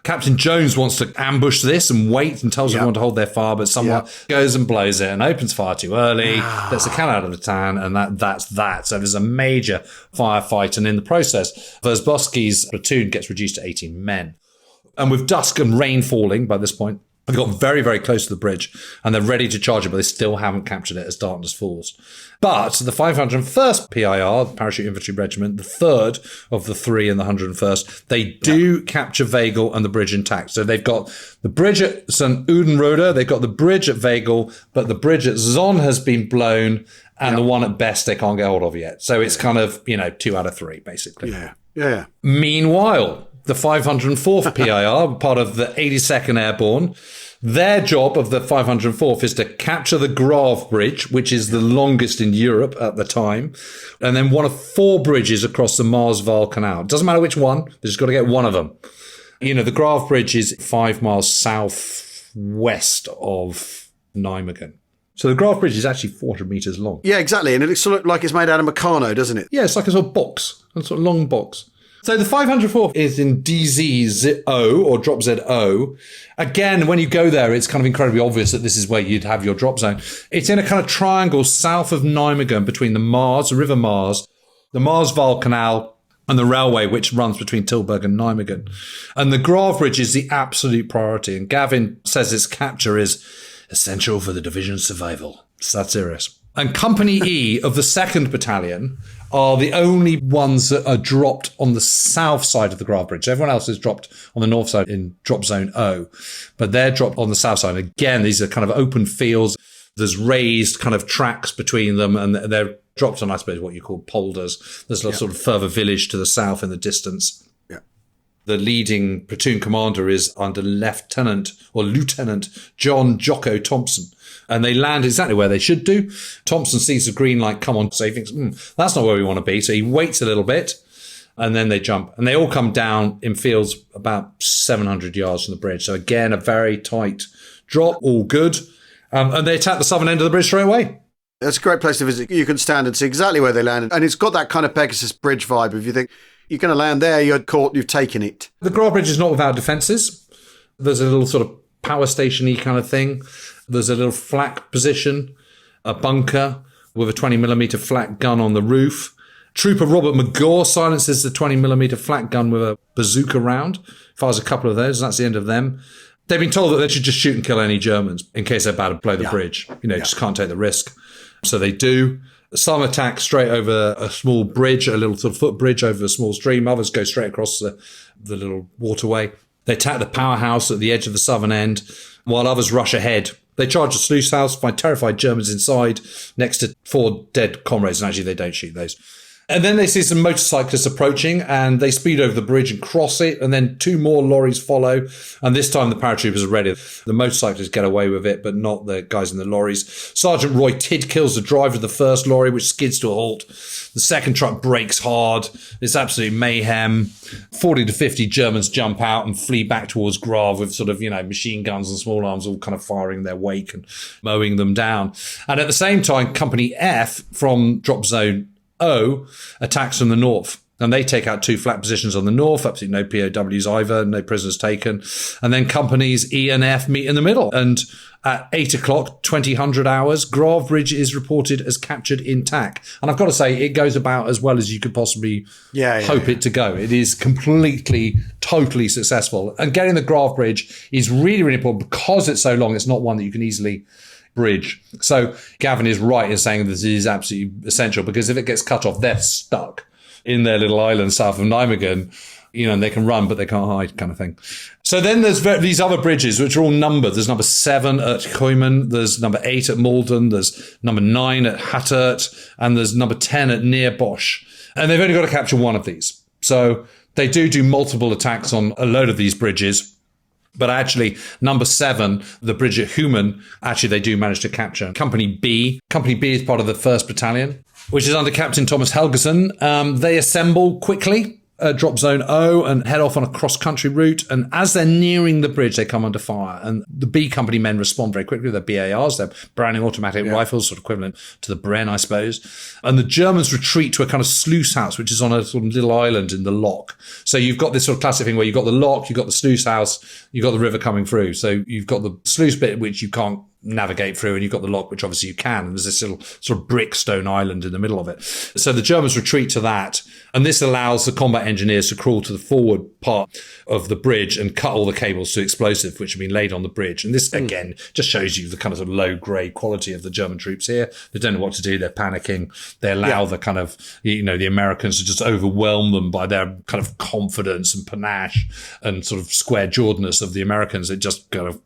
Captain Jones wants to ambush this and wait and tells everyone to hold their fire, but someone goes and blows it and opens fire too early, lets the cat out of the tan, and that's that. So there's a major firefight, and in the process, Verzbowski's platoon gets reduced to 18 men. And with dusk and rain falling by this point, they've got very, very close to the bridge, and they're ready to charge it, but they still haven't captured it as darkness falls. But the 501st PIR, the Parachute Infantry Regiment, the 3rd of the 3 in the 101st, they do capture Weigel and the bridge intact. So they've got the bridge at St. Udenrode, they've got the bridge at Weigel, but the bridge at Sonne has been blown, and the one at Best they can't get hold of yet. So it's kind of, 2 out of 3, basically. Yeah. Meanwhile, the 504th PIR, part of the 82nd Airborne, their job of the 504th is to capture the Grave Bridge, which is the longest in Europe at the time, and then one of 4 bridges across the Marsval Canal. It doesn't matter which one, they've just got to get one of them. The Grave Bridge is 5 miles southwest of Nijmegen. So the Grave Bridge is actually 400 metres long. Yeah, exactly. And it looks sort of like it's made out of Meccano, doesn't it? Yeah, it's like a sort of box, a sort of long box. So the 504th is in DZ-O, or Drop Z-O. Again, when you go there, it's kind of incredibly obvious that this is where you'd have your drop zone. It's in a kind of triangle south of Nijmegen between the Maas, the River Maas, the Maasval Canal, and the railway, which runs between Tilburg and Nijmegen. And the Graaf Bridge is the absolute priority. And Gavin says its capture is essential for the division's survival. It's that serious. And Company E of the 2nd Battalion are the only ones that are dropped on the south side of the Graaf Bridge. Everyone else is dropped on the north side in Drop Zone O, but they're dropped on the south side. Again, these are kind of open fields. There's raised kind of tracks between them, and they're dropped on, I suppose, what you call polders. There's a sort of further village to the south in the distance. Yeah. The leading platoon commander is under Lieutenant John Jocko Thompson. And they land exactly where they should do. Thompson sees the green light come on, so he thinks, that's not where we want to be. So he waits a little bit, and then they jump. And they all come down in fields about 700 yards from the bridge. So again, a very tight drop, all good. And they attack the southern end of the bridge straight away. It's a great place to visit. You can stand and see exactly where they landed. And it's got that kind of Pegasus Bridge vibe. If you think you're going to land there, you're caught, you've taken it. The Graaf Bridge is not without defences. There's a little sort of power station-y kind of thing. There's a little flak position, a bunker with a 20mm flak gun on the roof. Trooper Robert McGaw silences the 20mm flak gun with a bazooka round. Fires a couple of those, and that's the end of them. They've been told that they should just shoot and kill any Germans in case they're about to blow the bridge. Just can't take the risk. So they do. Some attack straight over a small bridge, a little sort of footbridge over a small stream. Others go straight across the little waterway. They attack the powerhouse at the edge of the southern end, while others rush ahead. They charge the sluice house, find terrified Germans inside, next to 4 dead comrades, and actually they don't shoot those. And then they see some motorcyclists approaching, and they speed over the bridge and cross it, and then 2 more lorries follow, and this time the paratroopers are ready. The motorcyclists get away with it, but not the guys in the lorries. Sergeant Roy Tidd kills the driver of the first lorry, which skids to a halt. The second truck brakes hard. It's absolute mayhem. 40 to 50 Germans jump out and flee back towards Grave with sort of, machine guns and small arms all kind of firing their wake and mowing them down. And at the same time, Company F from Drop Zone O attacks from the north, and they take out 2 flat positions on the north. Absolutely no POWs either, no prisoners taken. And then companies E and F meet in the middle, and at 8 o'clock, 2000 hours, Graaf Bridge is reported as captured intact. And I've got to say, it goes about as well as you could possibly hope it to go. It is completely, totally successful. And getting the Graaf Bridge is really, really important because it's so long. It's not one that you can easily bridge. So Gavin is right in saying this is absolutely essential, because if it gets cut off, they're stuck in their little island south of Nijmegen, and they can run, but they can't hide, kind of thing. So then there's these other bridges, which are all numbered. There's number 7 at Heumen, there's number 8 at Malden, there's number 9 at Hattert, and there's number 10 at Neerbosch. And they've only got to capture one of these. So they do multiple attacks on a load of these bridges. But actually, number 7, the bridge at Heumen, actually they do manage to capture. Company B is part of the 1st Battalion, which is under Captain Thomas Helgeson. They assemble quickly, Drop Zone O, and head off on a cross-country route. And as they're nearing the bridge, they come under fire. And the B Company men respond very quickly. They're BARs, they're Browning automatic rifles, sort of equivalent to the Bren, I suppose. And the Germans retreat to a kind of sluice house, which is on a sort of little island in the lock. So you've got this sort of classic thing where you've got the lock, you've got the sluice house, you've got the river coming through. So you've got the sluice bit, which you can't navigate through, and you've got the lock, which obviously you can, and there's this little sort of brick stone island in the middle of it. So the Germans retreat to that, and this allows the combat engineers to crawl to the forward part of the bridge and cut all the cables to explosive which have been laid on the bridge. And this again just shows you the kind of sort of low grade quality of the German troops here. They don't know what to do, they're panicking. They allow the kind of the Americans to just overwhelm them by their kind of confidence and panache and sort of square jawedness of the Americans. It just kind of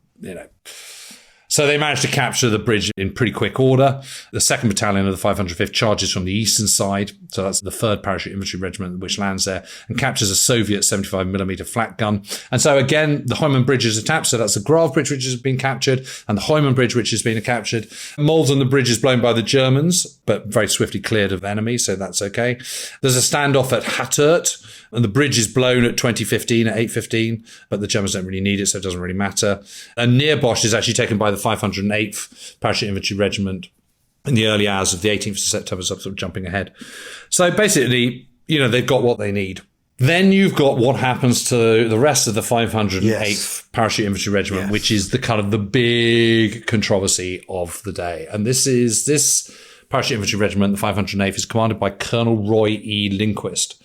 So they managed to capture the bridge in pretty quick order. The 2nd Battalion of the 505th charges from the eastern side. So that's the 3rd Parachute Infantry Regiment, which lands there and captures a Soviet 75mm flak gun. And so again, the Heumen Bridge is attacked. So that's the Graaf Bridge, which has been captured, and the Heumen Bridge, which has been captured. Malden, the bridge is blown by the Germans, but very swiftly cleared of enemies, so that's okay. There's a standoff at Hattert, and the bridge is blown at 2015, at 8:15, but the Germans don't really need it, so it doesn't really matter. And Neerbosch is actually taken by the 508th Parachute Infantry Regiment in the early hours of the 18th of September, so sort of jumping ahead. So basically, they've got what they need. Then you've got what happens to the rest of the 508th Yes. Parachute Infantry Regiment, Yes. which is the kind of the big controversy of the day. And this Parachute Infantry Regiment, the 508th, is commanded by Colonel Roy E. Lindquist.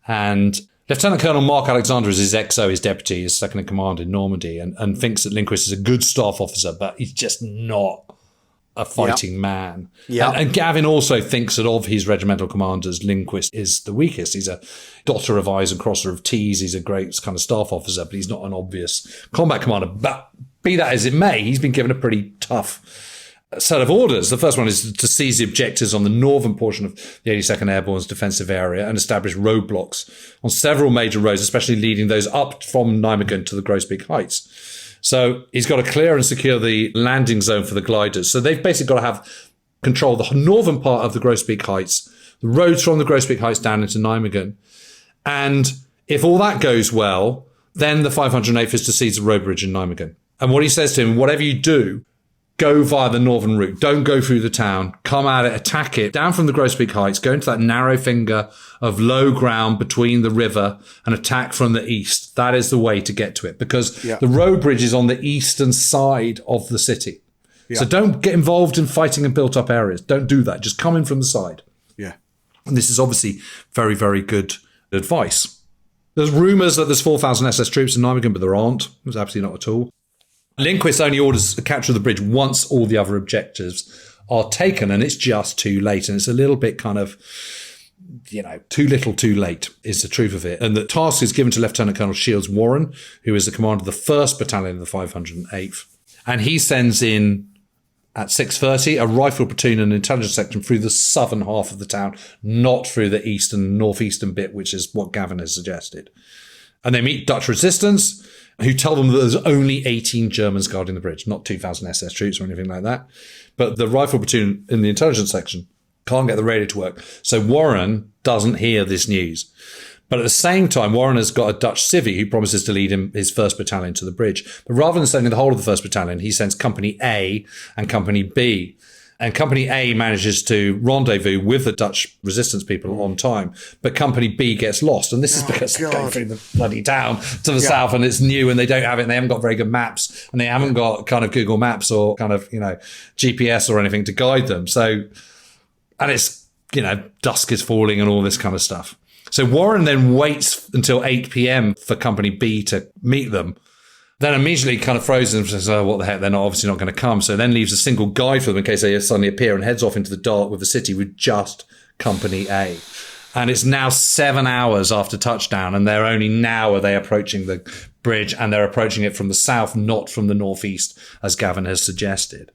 And Lieutenant Colonel Mark Alexander is his XO, his deputy, his second in command in Normandy, and thinks that Lindquist is a good staff officer, but he's just not a fighting man. Yeah. And Gavin also thinks that of his regimental commanders, Lindquist is the weakest. He's a dotter of I's and crosser of T's. He's a great kind of staff officer, but he's not an obvious combat commander. But be that as it may, he's been given a pretty tough set of orders. The first one is to seize the objectives on the northern portion of the 82nd Airborne's defensive area and establish roadblocks on several major roads, especially leading those up from Nijmegen to the Grosbeek Heights. So he's got to clear and secure the landing zone for the gliders. So they've basically got to have control of the northern part of the Grosbeek Heights, the roads from the Grosbeek Heights down into Nijmegen. And if all that goes well, then the 508th is to seize the road bridge in Nijmegen. And what he says to him, whatever you do, go via the northern route. Don't go through the town. Come at it, attack it, down from the Grosbeek Heights, go into that narrow finger of low ground between the river and attack from the east. That is the way to get to it, because the road bridge is on the eastern side of the city. Yeah. So don't get involved in fighting in built-up areas. Don't do that. Just come in from the side. Yeah. And this is obviously very, very good advice. There's rumours that there's 4,000 SS troops in Nijmegen, but there aren't. There's absolutely not at all. Lindquist only orders the capture of the bridge once all the other objectives are taken, and it's just too late. And it's a little bit kind of, too little too late is the truth of it. And the task is given to Lieutenant Colonel Shields Warren, who is the commander of the 1st Battalion of the 508th. And he sends in, at 6:30, a rifle platoon and intelligence section through the southern half of the town, not through the eastern, northeastern bit, which is what Gavin has suggested. And they meet Dutch resistance, who tell them that there's only 18 Germans guarding the bridge, not 2,000 SS troops or anything like that. But the rifle platoon in the intelligence section can't get the radio to work. So Warren doesn't hear this news. But at the same time, Warren has got a Dutch civvy who promises to lead him, his 1st battalion, to the bridge. But rather than sending the whole of the 1st battalion, he sends Company A and Company B. And Company A manages to rendezvous with the Dutch resistance people on time, but Company B gets lost. And this is because they're going through the bloody town to the south, and it's new, and they don't have it, and they haven't got very good maps, and they haven't got kind of Google Maps or kind of, GPS or anything to guide them. So, and it's, dusk is falling and all this kind of stuff. So Warren then waits until 8 p.m. for Company B to meet them. Then immediately kind of throws them and says, oh, what the heck, they're obviously not going to come. So then leaves a single guide for them in case they suddenly appear, and heads off into the dark with the city with just Company A. And it's now 7 hours after touchdown, and they're only now are they approaching the bridge, and they're approaching it from the south, not from the northeast, as Gavin has suggested.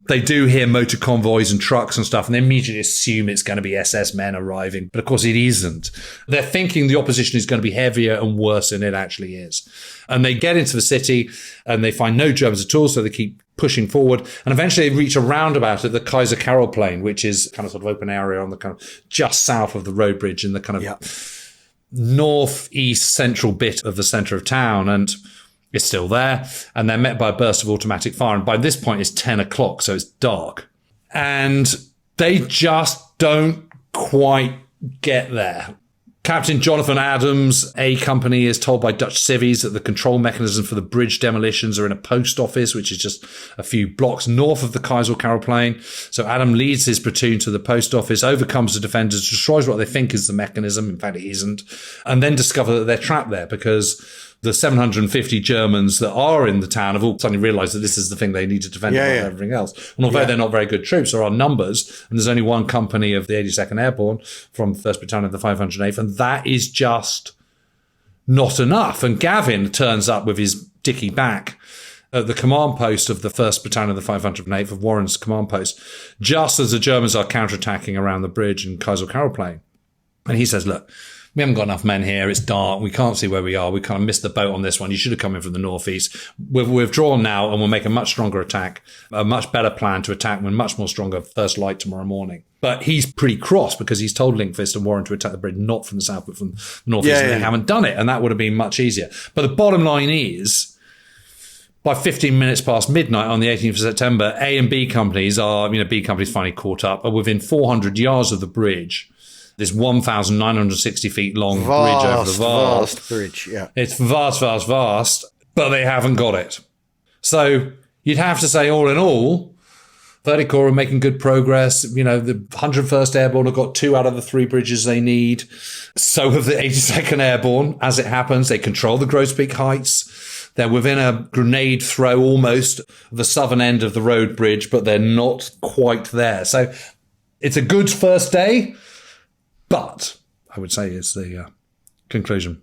They do hear motor convoys and trucks and stuff, and they immediately assume it's going to be SS men arriving. But of course it isn't. They're thinking the opposition is going to be heavier and worse than it actually is. And they get into the city and they find no Germans at all, so they keep pushing forward. And eventually they reach a roundabout at the Kaiser Karel Plain, which is kind of sort of open area on the kind of just south of the road bridge in the kind of northeast central bit of the centre of town. And it's still there, and they're met by a burst of automatic fire. And by this point, it's 10 o'clock, so it's dark. And they just don't quite get there. Captain Jonathan Adams, A Company, is told by Dutch civvies that the control mechanism for the bridge demolitions are in a post office, which is just a few blocks north of the Kaiser Karel Plain. So Adam leads his platoon to the post office, overcomes the defenders, destroys what they think is the mechanism. In fact, it isn't. And then discover that they're trapped there because the 750 Germans that are in the town have all suddenly realised that this is the thing they need to defend above everything else. And although they're not very good troops, there are numbers, and there's only one company of the 82nd Airborne from 1st Battalion of the 508th, and that is just not enough. And Gavin turns up with his dicky back at the command post of the 1st Battalion of the 508th, of Warren's command post, just as the Germans are counterattacking around the bridge in Kaiser Karel Plain. And he says, look, we haven't got enough men here. It's dark. We can't see where we are. We kind of missed the boat on this one. You should have come in from the northeast. We've withdrawn now, and we'll make a much stronger attack, a much better plan to attack with much more stronger first light tomorrow morning. But he's pretty cross because he's told Lindquist and Warren to attack the bridge, not from the south, but from the northeast, and they haven't done it. And that would have been much easier. But the bottom line is, by 15 minutes past midnight on the 18th of September, A and B companies are, B companies finally caught up, are within 400 yards of the bridge. this 1,960 feet long bridge over the vast bridge, yeah. It's vast, but they haven't got it. So you'd have to say, all in all, 30 Corps are making good progress. You know, the 101st Airborne have got 2 out of the 3 bridges they need. So have the 82nd Airborne, as it happens. They control the Grosbeak Heights. They're within a grenade throw almost of the southern end of the road bridge, but they're not quite there. So it's a good first day, but I would say it's the conclusion.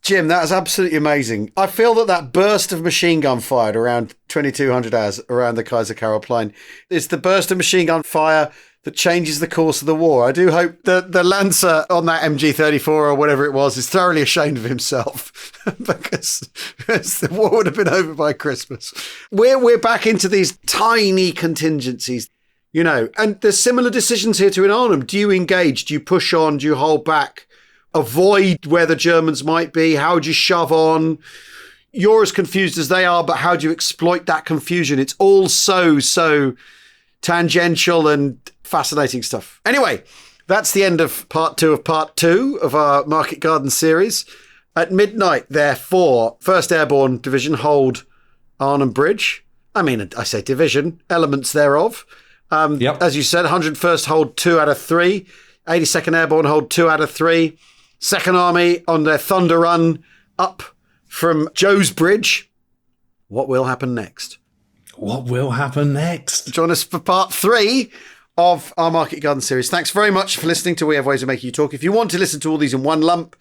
Jim, that is absolutely amazing. I feel that burst of machine gun fired around 2200 hours around the Kaiser Karel Plain is the burst of machine gun fire that changes the course of the war. I do hope that the Lancer on that MG-34 or whatever it was is thoroughly ashamed of himself because the war would have been over by Christmas. We're back into these tiny contingencies, you know, and there's similar decisions here to in Arnhem. Do you engage? Do you push on? Do you hold back? Avoid where the Germans might be? How do you shove on? You're as confused as they are, but how do you exploit that confusion? It's all so tangential and fascinating stuff. Anyway, that's the end of part 2 of our Market Garden series. At midnight, therefore, 1st Airborne Division hold Arnhem Bridge. I mean, I say division, elements thereof. As you said, 101st hold 2 out of 3. 82nd Airborne hold 2 out of 3. Second Army on their Thunder Run up from Joe's Bridge. What will happen next? What will happen next? Join us for part 3 of our Market Garden series. Thanks very much for listening to We Have Ways of Making You Talk. If you want to listen to all these in one lump,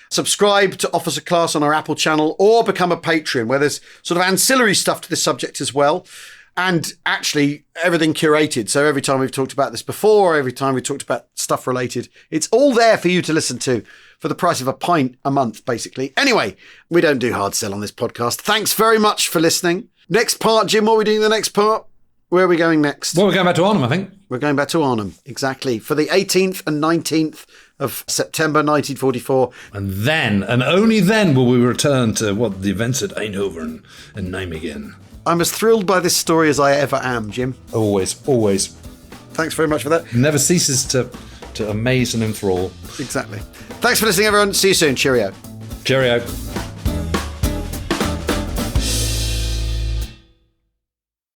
subscribe to Officer Class on our Apple channel or become a Patreon where there's sort of ancillary stuff to this subject as well. And actually everything curated. So every time we've talked about this before, every time we talked about stuff related, it's all there for you to listen to for the price of a pint a month, basically. Anyway, we don't do hard sell on this podcast. Thanks very much for listening. Next part, Jim, what are we doing in the next part? Where are we going next? Well, we're going back to Arnhem, I think. We're going back to Arnhem, exactly, for the 18th and 19th of September 1944. And then, and only then, will we return to the events at Eindhoven and Nijmegen. I'm as thrilled by this story as I ever am, Jim. Always. Thanks very much for that. Never ceases to amaze and enthrall. Exactly. Thanks for listening, everyone. See you soon. Cheerio. Cheerio.